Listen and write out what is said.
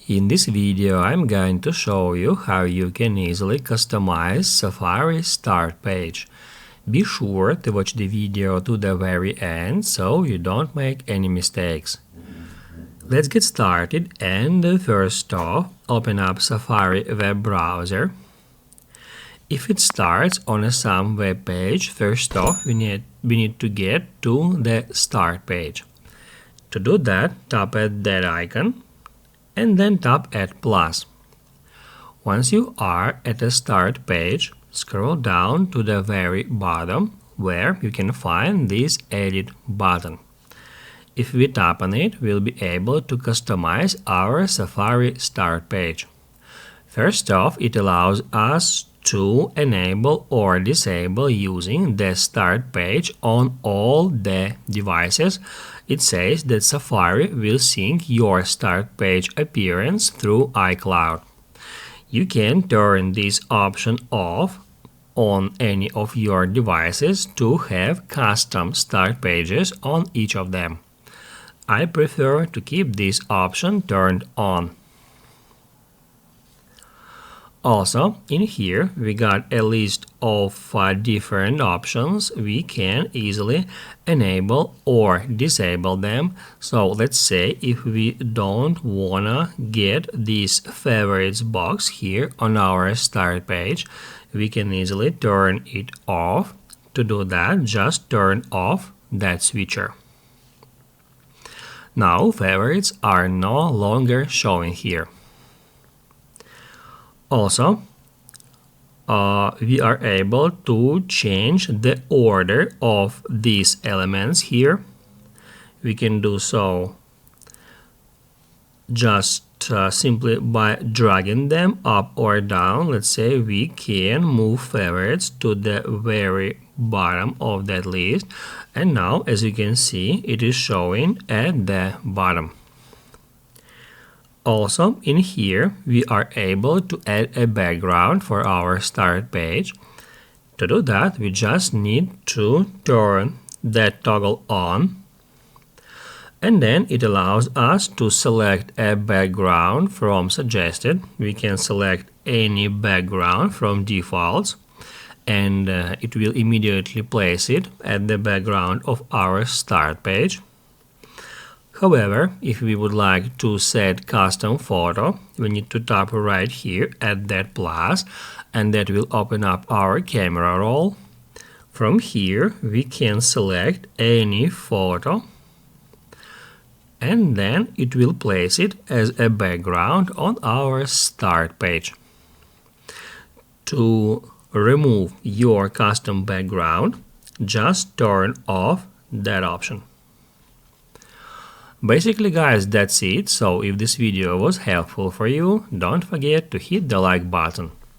In this video I'm going to show you how you can easily customize Safari start page. Be sure to watch the video to the very end so you don't make any mistakes. Let's get started, and first off, open up Safari web browser. If it starts on some web page, first off we need to get to the start page. To do that, tap at that icon and then tap at plus. Once you are at the start page, scroll down to the very bottom where you can find this edit button. If we tap on it, we'll be able to customize our Safari start page. First off, it allows us to enable or disable using the start page on all the devices. It says that Safari will sync your start page appearance through iCloud. You can turn this option off on any of your devices to have custom start pages on each of them. I prefer to keep this option turned on. Also, in here we got a list of different options. We can easily enable or disable them. So let's say if we don't wanna get this favorites box here on our start page, we can easily turn it off. To do that, just turn off that switcher. Now favorites are no longer showing here. Also, we are able to change the order of these elements here. We can do so just simply by dragging them up or down. Let's say we can move favorites to the very bottom of that list, and now as you can see it is showing at the bottom. Also, in here we are able to add a background for our start page. To do that, we just need to turn that toggle on, and then it allows us to select a background from suggested. We can select any background from defaults, and it will immediately place it at the background of our start page. However, if we would like to set custom photo, we need to tap right here at that plus, and that will open up our camera roll. From here, we can select any photo, and then it will place it as a background on our start page. To remove your custom background, just turn off that option. Basically guys, that's it. So if this video was helpful for you, don't forget to hit the like button.